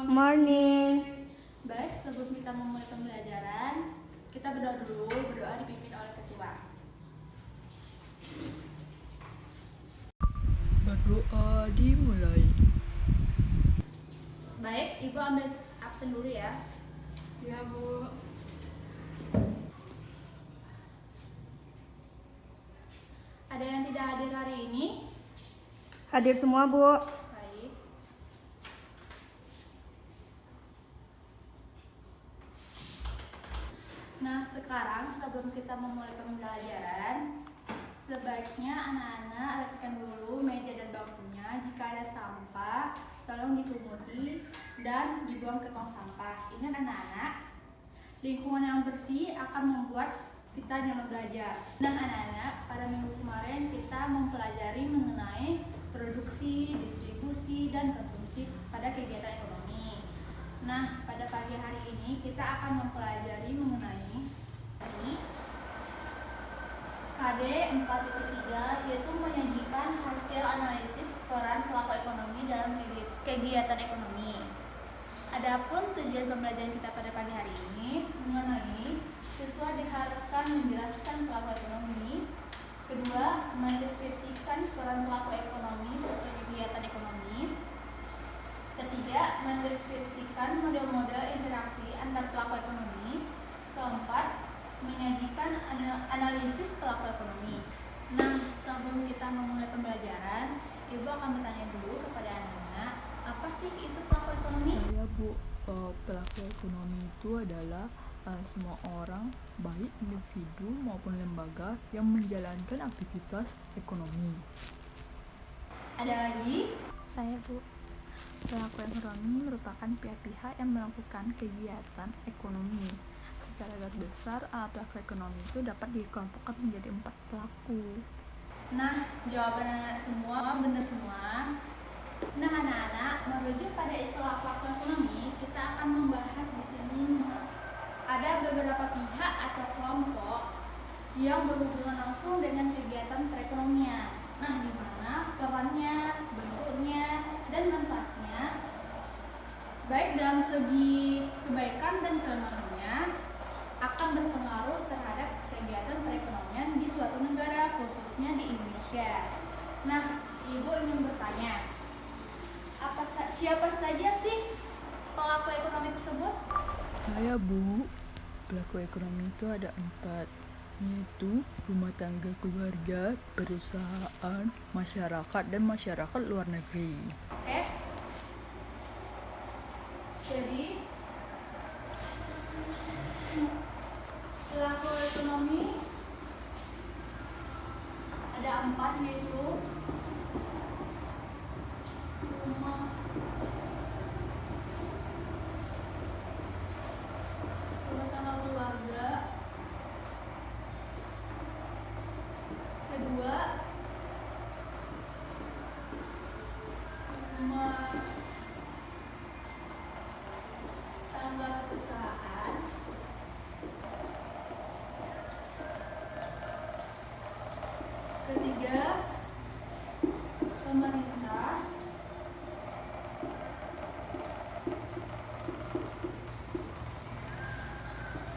Morning. Baik, sebelum kita memulai pembelajaran, kita berdoa dulu. Berdoa dipimpin oleh ketua. Berdoa dimulai. Baik, Ibu ambil absen dulu ya. Ya, Bu. Ada yang tidak hadir hari ini? Hadir semua, Bu. Baik. Nah, sekarang sebelum kita memulai pembelajaran, sebaiknya anak-anak rapikan dulu meja dan bangkunya. Jika ada sampah, tolong dipunguti dan dibuang ke tong sampah. Ingat anak-anak, lingkungan yang bersih akan membuat kita nyaman belajar. Nah anak-anak, pada minggu kemarin kita mempelajari mengenai produksi, distribusi, dan konsumsi pada kegiatan ekonomi. Nah, pada pagi hari ini kita akan mempelajari mengenai KD 4.3, yaitu menyajikan hasil analisis peran pelaku ekonomi dalam kegiatan ekonomi. Adapun tujuan pembelajaran kita pada pagi hari ini mengenai siswa diharapkan menjelaskan pelaku ekonomi. Kedua, mendeskripsikan peran pelaku ekonomi sesuai kegiatan ekonomi. Ketiga, mendeskripsikan model-model interaksi antar pelaku ekonomi. Keempat, menyajikan analisis pelaku ekonomi. Nah, sebelum kita memulai pembelajaran, Ibu akan bertanya dulu kepada anak-anak, apa sih itu pelaku ekonomi? Saya Bu, pelaku ekonomi itu adalah semua orang, baik individu maupun lembaga yang menjalankan aktivitas ekonomi. Ada lagi? Saya Bu, pelaku ekonomi merupakan pihak-pihak yang melakukan kegiatan ekonomi. Secara garis besar, pelaku ekonomi itu dapat dikelompokkan menjadi 4 pelaku. Nah, jawaban anak-anak semua benar semua. Nah, anak-anak, merujuk pada istilah pelaku ekonomi, kita akan membahas di sini ada beberapa pihak atau kelompok yang berhubungan langsung dengan kegiatan perekonomian. Nah, di mana perannya, bentuknya, dan manfaatnya, baik dalam segi kebaikan dan kelemahannya, akan berpengaruh terhadap kegiatan perekonomian di suatu negara, khususnya di Indonesia. Nah, Ibu ingin bertanya, siapa saja sih pelaku ekonomi tersebut? Saya Bu, pelaku ekonomi itu ada 4, yaitu rumah tangga keluarga, perusahaan, masyarakat, dan masyarakat luar negeri. Oke. Jadi pelaku ekonomi ada 4, yaitu rumah tangga keluarga, kedua rumah tangga perusahaan, ketiga pemerintah,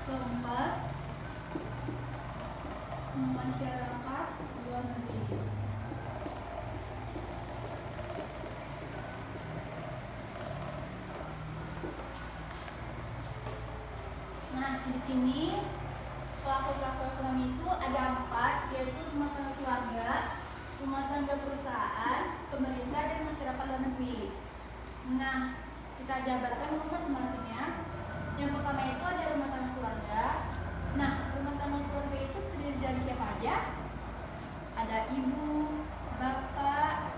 keempat masyarakat luar negeri. Nah, di sini pelaku-pelaku ekonomi itu ada 4, yaitu rumah tangga keluarga, rumah tangga perusahaan, pemerintah, dan masyarakat luar negeri. Nah, kita jabarkan masing-masingnya. Yang pertama itu ada rumah tangga keluarga. Nah, rumah tangga keluarga itu terdiri dari siapa aja? Ada ibu, bapak,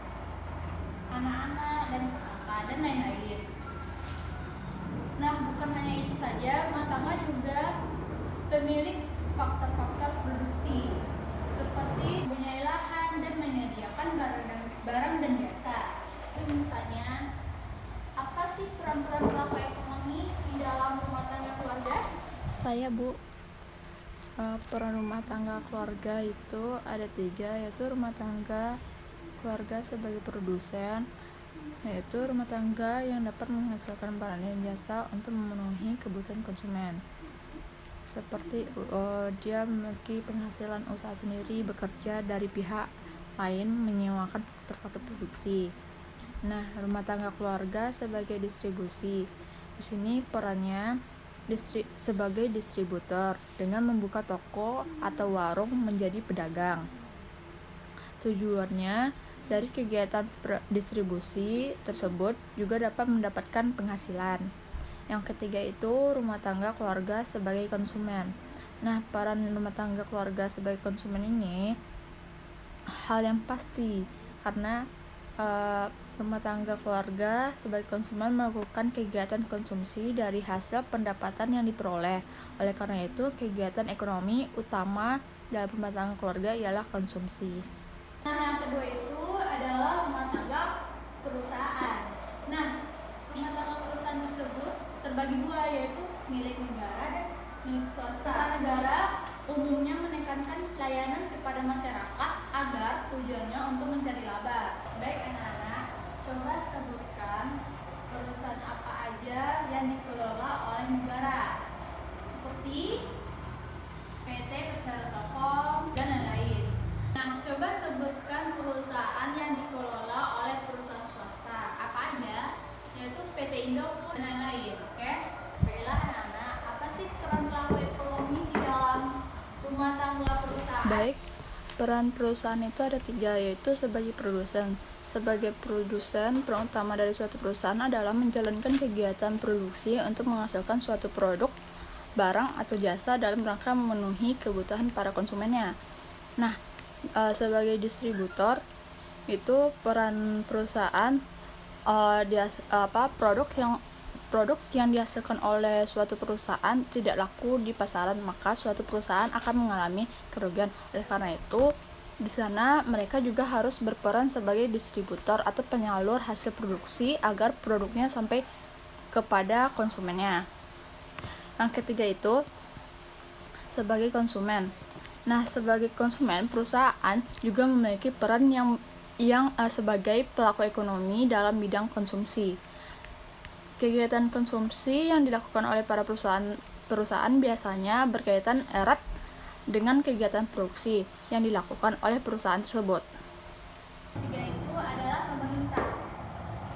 anak-anak, dan kakak, dan lain-lain. Nah, bukan hanya itu saja, rumah tangga juga pemilik faktor-faktor produksi seperti mempunyai lahan dan menyediakan barang dan jasa. Itu tanya, apa sih peran-peran pelaku ekonomi di dalam rumah tangga keluarga? Saya Bu, peran rumah tangga keluarga itu ada 3, yaitu rumah tangga keluarga sebagai produsen, yaitu rumah tangga yang dapat menghasilkan barang dan jasa untuk memenuhi kebutuhan konsumen. Seperti dia memiliki penghasilan usaha sendiri, bekerja dari pihak lain, menyewakan faktor-faktor produksi. Nah, rumah tangga keluarga sebagai distribusi. Di sini perannya sebagai distributor dengan membuka toko atau warung menjadi pedagang. Tujuannya dari kegiatan distribusi tersebut juga dapat mendapatkan penghasilan. Yang ketiga itu rumah tangga keluarga sebagai konsumen. Nah, peran rumah tangga keluarga sebagai konsumen ini hal yang pasti karena rumah tangga keluarga sebagai konsumen melakukan kegiatan konsumsi dari hasil pendapatan yang diperoleh. Oleh karena itu, kegiatan ekonomi utama dalam rumah tangga keluarga ialah konsumsi. Nah, yang kedua itu adalah rumah tangga perusahaan. Nah, rumah tangga perusahaan tersebut terbagi dua, yaitu milik negara dan milik swasta. Perusahaan negara umumnya menekankan pelayanan kepada masyarakat agar tujuannya untuk mencari laba. Baik anak-anak, coba sebutkan perusahaan apa aja yang dikelola oleh negara, seperti PT Persero Telkom dan lain-lain. Nah, coba sebutkan perusahaan yang dikelola oleh perusahaan swasta apa aja, yaitu PT Indofood dan lain-lain. Oke, baiklah anak-anak, apa sih peran pelaku ekonomi di dalam rumah tangga perusahaan? Baik, peran perusahaan itu ada 3, yaitu sebagai produsen. Sebagai produsen, peran utama dari suatu perusahaan adalah menjalankan kegiatan produksi untuk menghasilkan suatu produk, barang, atau jasa dalam rangka memenuhi kebutuhan para konsumennya. Nah, sebagai distributor itu peran perusahaan produk yang dihasilkan oleh suatu perusahaan tidak laku di pasaran, maka suatu perusahaan akan mengalami kerugian. Oleh karena itu, di sana mereka juga harus berperan sebagai distributor atau penyalur hasil produksi agar produknya sampai kepada konsumennya. Yang ketiga itu sebagai konsumen. Nah, sebagai konsumen, perusahaan juga memiliki peran yang sebagai pelaku ekonomi dalam bidang konsumsi. Kegiatan konsumsi yang dilakukan oleh para perusahaan biasanya berkaitan erat dengan kegiatan produksi yang dilakukan oleh perusahaan tersebut. Ketiga itu adalah pemerintah.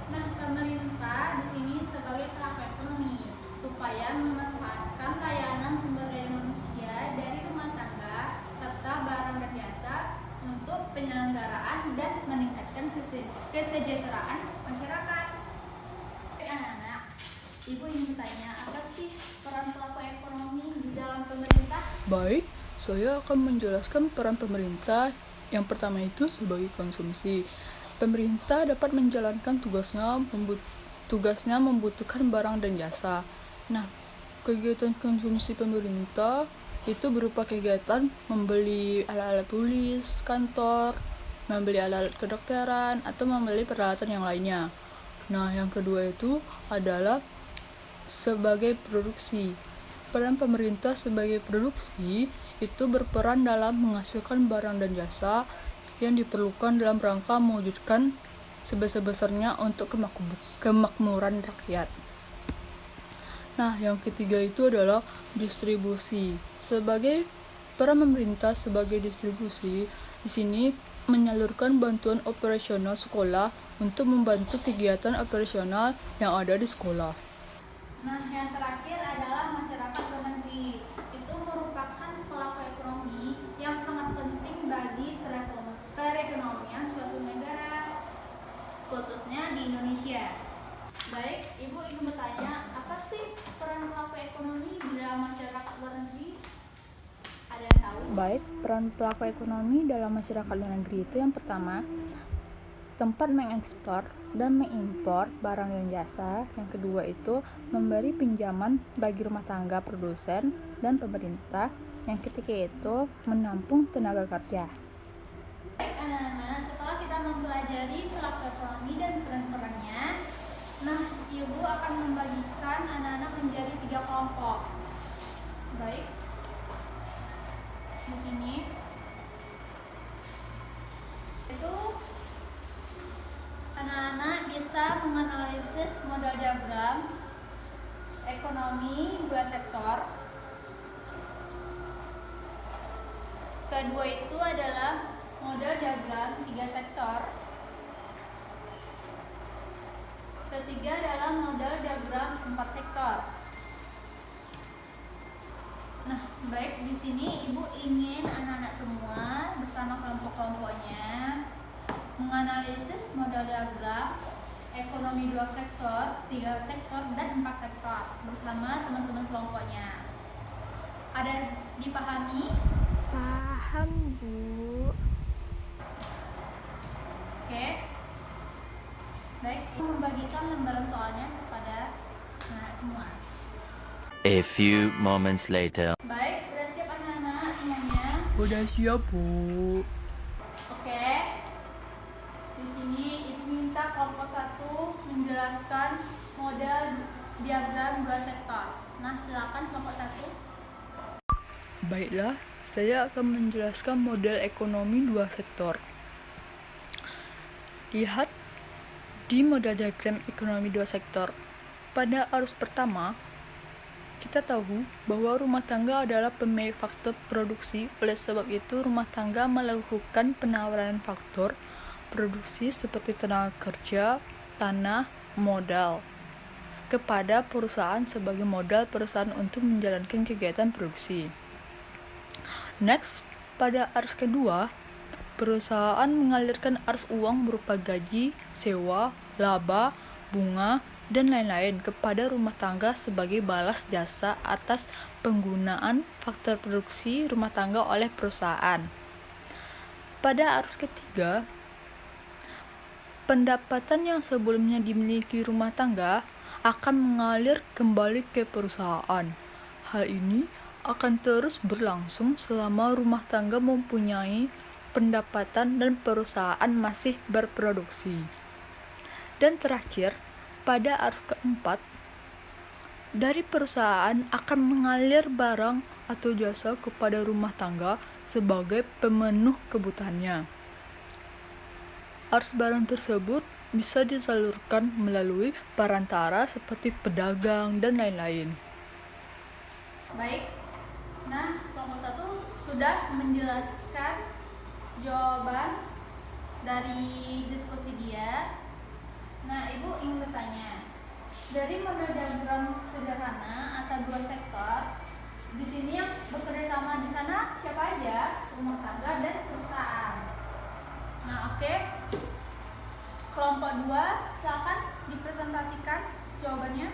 Nah, pemerintah di sini sebagai pelaku ekonomi supaya memanfaatkan layanan sumber daya manusia dari rumah tangga serta barang dan jasa untuk penyelenggaraan dan meningkatkan kesejahteraan masyarakat. Anak-anak, Ibu ingin bertanya, apa sih peran pelaku ekonomi di dalam pemerintah? Baik, saya akan menjelaskan peran pemerintah. Yang pertama itu sebagai konsumsi. Pemerintah dapat menjalankan tugasnya membutuhkan barang dan jasa. Nah, kegiatan konsumsi pemerintah itu berupa kegiatan membeli alat-alat tulis kantor, membeli alat-alat kedokteran, atau membeli peralatan yang lainnya. Nah, yang kedua itu adalah sebagai produksi. Peran pemerintah sebagai produksi itu berperan dalam menghasilkan barang dan jasa yang diperlukan dalam rangka mewujudkan sebesar-besarnya untuk kemakmuran rakyat. Nah, yang ketiga itu adalah distribusi. Sebagai peran pemerintah sebagai distribusi, di sini menyalurkan bantuan operasional sekolah untuk membantu kegiatan operasional yang ada di sekolah. Nah, yang terakhir adalah masyarakat luar negeri. Itu merupakan pelaku ekonomi yang sangat penting bagi perekonomian suatu negara, khususnya di Indonesia. Baik, Ibu ingin bertanya, apa sih peran pelaku ekonomi di dalam masyarakat luar negeri? Ada yang tahu? Baik, peran pelaku ekonomi dalam masyarakat luar negeri itu yang pertama, tempat mengekspor dan mengimpor barang dan jasa. Yang kedua itu memberi pinjaman bagi rumah tangga produsen dan pemerintah. Yang ketiga itu menampung tenaga kerja. Baik anak-anak, setelah kita mempelajari pelaku ekonomi dan peran-perannya, nah Ibu akan membagikan anak-anak menjadi 3 kelompok. Baik, di sini itu anak-anak bisa menganalisis model diagram ekonomi dua sektor. Kedua itu adalah model diagram tiga sektor. Ketiga adalah model diagram empat sektor. Nah, baik, di sini Ibu ingin anak-anak semua bersama kelompok-kelompoknya menganalisis model diagram ekonomi dua sektor, tiga sektor, dan empat sektor bersama teman-teman kelompoknya. Ada dipahami? Paham, Bu. Oke. Baik, membagikan lembaran soalnya kepada anak semua. A few moments later. Baik, sudah siap anak-anak semuanya? Udah siap, Bu. Oke. Di sini Ibu minta kelompok 1 menjelaskan model diagram dua sektor. Nah, silakan kelompok 1. Baiklah, saya akan menjelaskan model ekonomi dua sektor. Lihat di model diagram ekonomi dua sektor. Pada arus pertama, kita tahu bahwa rumah tangga adalah pemilik faktor produksi. Oleh sebab itu, rumah tangga melakukan penawaran faktor produksi seperti tenaga kerja, tanah, modal kepada perusahaan sebagai modal perusahaan untuk menjalankan kegiatan produksi. Next, pada arus kedua, perusahaan mengalirkan arus uang berupa gaji, sewa, laba, bunga, dan lain-lain kepada rumah tangga sebagai balas jasa atas penggunaan faktor produksi rumah tangga oleh perusahaan. Pada arus ketiga, pendapatan yang sebelumnya dimiliki rumah tangga akan mengalir kembali ke perusahaan. Hal ini akan terus berlangsung selama rumah tangga mempunyai pendapatan dan perusahaan masih berproduksi. Dan terakhir, pada arus keempat, dari perusahaan akan mengalir barang atau jasa kepada rumah tangga sebagai pemenuh kebutuhannya. Arus barang tersebut bisa disalurkan melalui perantara seperti pedagang dan lain-lain. Baik. Nah, kelompok 1 sudah menjelaskan jawaban dari diskusi dia. Nah, Ibu ingin bertanya, dari model diagram sederhana atau dua sektor, di sini yang bekerja sama di sana siapa aja? Rumah tangga dan perusahaan. Nah, oke. Kelompok 2, silakan dipresentasikan jawabannya.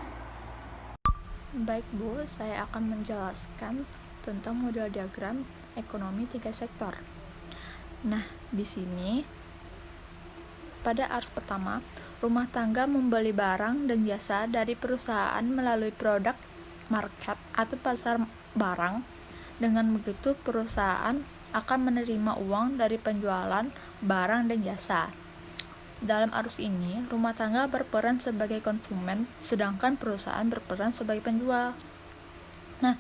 Baik, Bu, saya akan menjelaskan tentang model diagram ekonomi tiga sektor. Nah, di sini pada arus pertama, rumah tangga membeli barang dan jasa dari perusahaan melalui produk market atau pasar barang. Dengan begitu, perusahaan akan menerima uang dari penjualan barang dan jasa. Dalam arus ini, rumah tangga berperan sebagai konsumen, sedangkan perusahaan berperan sebagai penjual. Nah,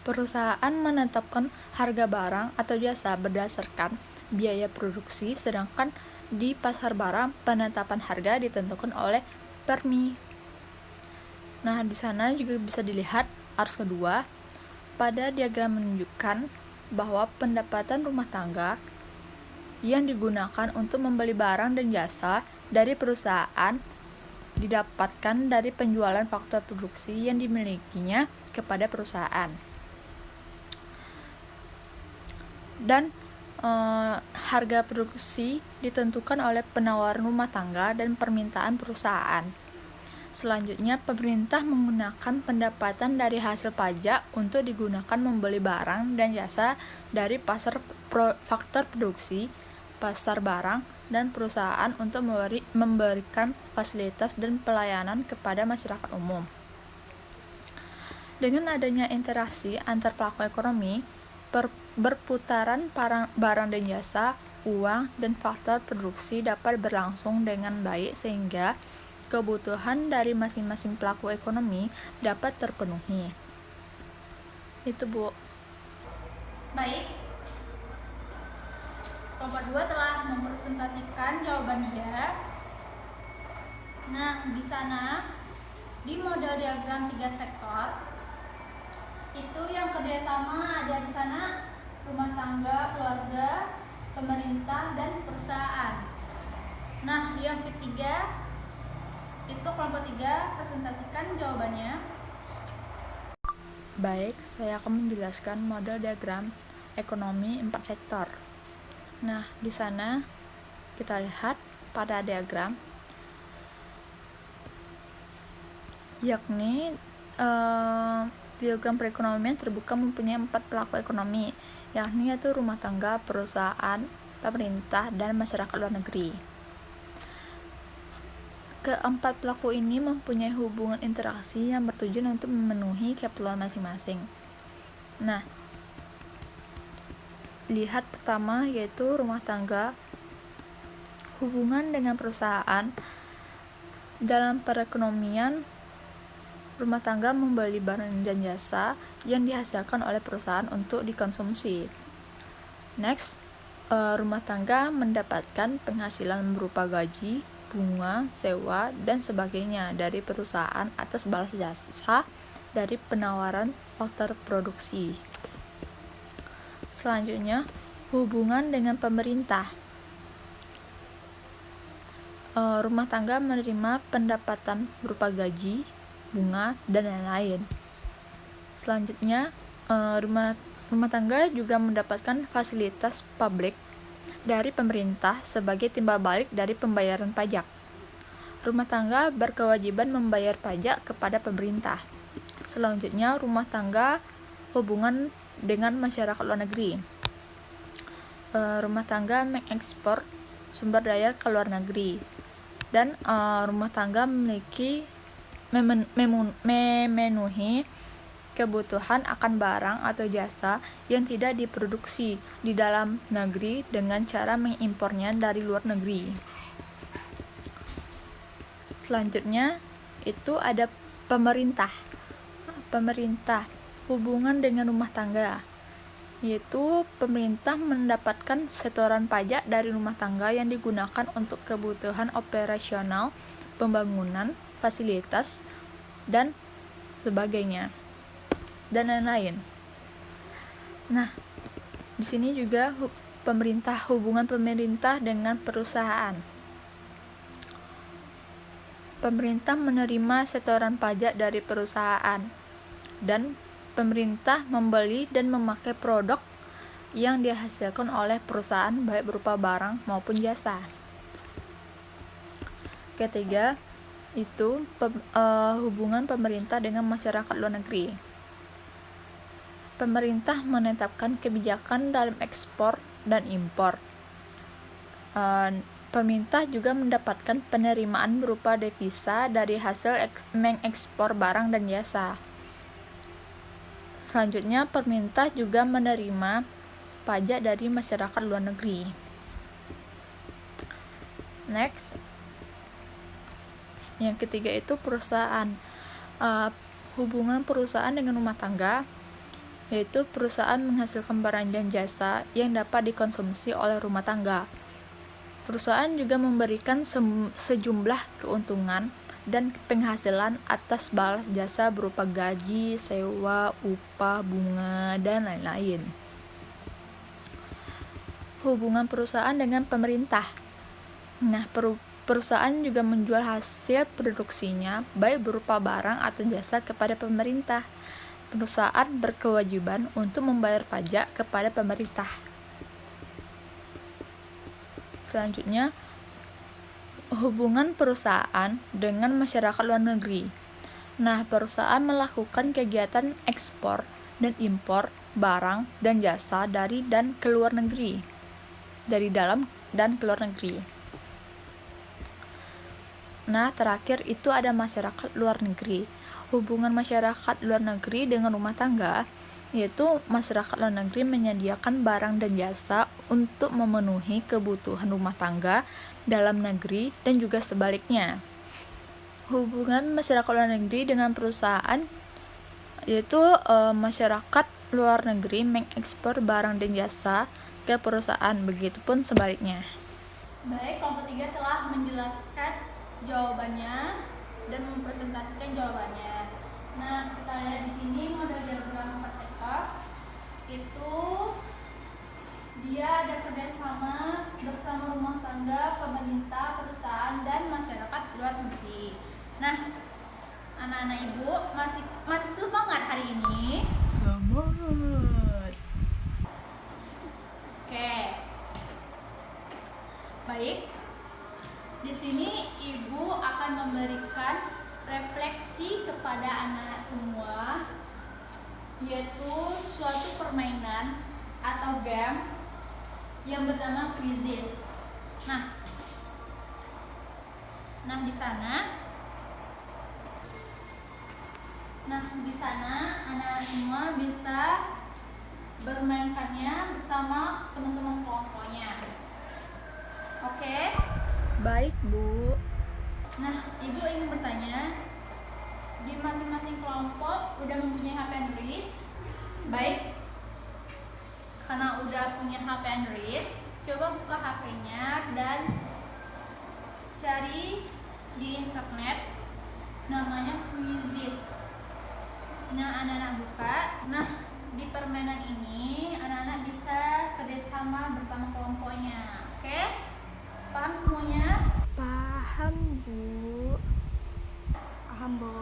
perusahaan menetapkan harga barang atau jasa berdasarkan biaya produksi, sedangkan di pasar barang penetapan harga ditentukan oleh PERMI. Nah, di sana juga bisa dilihat arus kedua. Pada diagram menunjukkan bahwa pendapatan rumah tangga yang digunakan untuk membeli barang dan jasa dari perusahaan didapatkan dari penjualan faktor produksi yang dimilikinya kepada perusahaan. Dan harga produksi ditentukan oleh penawaran rumah tangga dan permintaan perusahaan. Selanjutnya, pemerintah menggunakan pendapatan dari hasil pajak untuk digunakan membeli barang dan jasa dari faktor produksi, pasar barang, dan perusahaan untuk memberikan fasilitas dan pelayanan kepada masyarakat umum. Dengan adanya interaksi antar pelaku ekonomi, berputaran barang dan jasa, uang, dan faktor produksi dapat berlangsung dengan baik sehingga kebutuhan dari masing-masing pelaku ekonomi dapat terpenuhi. Itu, Bu. Baik. Kelompok 2 telah mempresentasikan jawaban dia. Nah, di sana di model diagram 3 sektor itu yang kerjasama ada di sana rumah tangga, keluarga, pemerintah, dan perusahaan. Nah, yang ketiga itu kelompok 3, presentasikan jawabannya. Baik, saya akan menjelaskan model diagram ekonomi 4 sektor. Nah, di sana kita lihat pada diagram yakni diagram perekonomian terbuka mempunyai 4 pelaku ekonomi, yakni yaitu rumah tangga, perusahaan, pemerintah, dan masyarakat luar negeri. Keempat pelaku ini mempunyai hubungan interaksi yang bertujuan untuk memenuhi keperluan masing-masing. Nah, lihat pertama yaitu rumah tangga. Hubungan dengan perusahaan. Dalam perekonomian, rumah tangga membeli barang dan jasa yang dihasilkan oleh perusahaan untuk dikonsumsi. Next, rumah tangga mendapatkan penghasilan berupa gaji, bunga, sewa, dan sebagainya dari perusahaan atas balas jasa dari penawaran faktor produksi. Selanjutnya, hubungan dengan pemerintah. Rumah tangga menerima pendapatan berupa gaji, bunga, dan lain-lain. Selanjutnya, rumah tangga juga mendapatkan fasilitas publik dari pemerintah sebagai timbal balik dari pembayaran pajak. Rumah tangga berkewajiban membayar pajak kepada pemerintah. Selanjutnya, rumah tangga hubungan dengan masyarakat luar negeri. Rumah tangga mengekspor sumber daya ke luar negeri, dan rumah tangga memenuhi kebutuhan akan barang atau jasa yang tidak diproduksi di dalam negeri dengan cara mengimpornya dari luar negeri. Selanjutnya itu ada pemerintah. Pemerintah hubungan dengan rumah tangga, yaitu pemerintah mendapatkan setoran pajak dari rumah tangga yang digunakan untuk kebutuhan operasional, pembangunan, fasilitas, dan sebagainya, dan lain-lain. Nah, di sini juga hubungan pemerintah dengan perusahaan. Pemerintah menerima setoran pajak dari perusahaan, dan pemerintah membeli dan memakai produk yang dihasilkan oleh perusahaan baik berupa barang maupun jasa. Ketiga, itu hubungan pemerintah dengan masyarakat luar negeri. Pemerintah menetapkan kebijakan dalam ekspor dan impor. Pemerintah juga mendapatkan penerimaan berupa devisa dari hasil mengekspor barang dan jasa. Selanjutnya, pemerintah juga menerima pajak dari masyarakat luar negeri. Next, yang ketiga itu perusahaan. Hubungan perusahaan dengan rumah tangga, yaitu perusahaan menghasilkan barang dan jasa yang dapat dikonsumsi oleh rumah tangga. Perusahaan juga memberikan sejumlah keuntungan dan penghasilan atas balas jasa berupa gaji, sewa, upah, bunga, dan lain-lain. Hubungan perusahaan dengan pemerintah. Nah, perusahaan juga menjual hasil produksinya baik berupa barang atau jasa kepada pemerintah. Perusahaan berkewajiban untuk membayar pajak kepada pemerintah. Selanjutnya, hubungan perusahaan dengan masyarakat luar negeri. Nah, perusahaan melakukan kegiatan ekspor dan impor barang dan jasa dari dan ke luar negeri, dari dalam dan ke luar negeri. Nah, terakhir itu ada masyarakat luar negeri. Hubungan masyarakat luar negeri dengan rumah tangga, yaitu masyarakat luar negeri menyediakan barang dan jasa untuk memenuhi kebutuhan rumah tangga dalam negeri dan juga sebaliknya. Hubungan masyarakat luar negeri dengan perusahaan, yaitu masyarakat luar negeri mengekspor barang dan jasa ke perusahaan, begitupun sebaliknya. Baik, kelompok 3 telah menjelaskan jawabannya dan mempresentasikan jawabannya. Nah, kita lihat di sini model diagram 4 sektor itu dia ada kerjasama bersama rumah tangga, pemerintah, perusahaan, dan masyarakat luar negeri. Nah, anak-anak ibu masih semangat hari ini? Semangat. Oke. Baik. Di sini ibu akan memberikan refleksi kepada anak-anak semua, yaitu suatu permainan atau game yang bernama quizzes. Nah di sana anak-anak semua bisa bermainkannya bersama teman-teman kelompoknya. Oke? Baik, Bu. Nah, ibu ingin bertanya, di masing-masing kelompok udah mempunyai HP Android? Baik, karena udah punya HP Android, coba buka HP-nya dan cari di internet, namanya Quizzes. Nah, anak-anak buka. Nah, di permainan ini anak-anak bisa kerjasama bersama kelompoknya. Oke? Paham semuanya? Paham, Bu. Paham, Bu.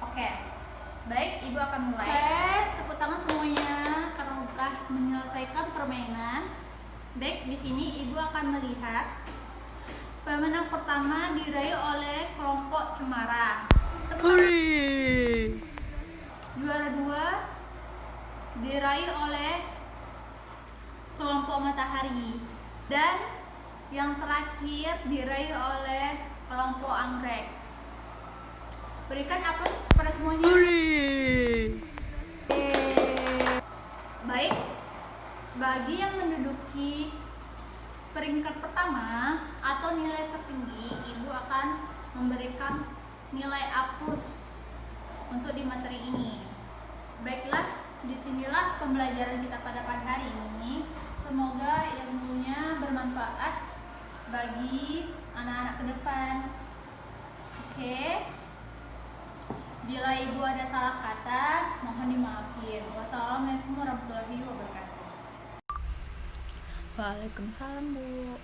Oke, baik, ibu akan mulai. Oke, tepuk tangan semuanya karena udah menyelesaikan permainan. Baik, di sini ibu akan melihat permainan pertama diraih oleh kelompok Cemara. Juara 2 diraih oleh kelompok Matahari, dan yang terakhir diraih oleh kelompok Anggrek. Berikan aplaus pada semuanya. Baik, bagi yang menduduki peringkat pertama atau nilai tertinggi, ibu akan memberikan nilai A+ untuk di materi ini. Baiklah, disinilah pembelajaran kita pada pagi hari ini. Semoga ilmunya bermanfaat bagi anak-anak ke depan. Oke. Bila ibu ada salah kata, mohon dimaafin. Wassalamualaikum warahmatullahi wabarakatuh. Waalaikumsalam, Bu.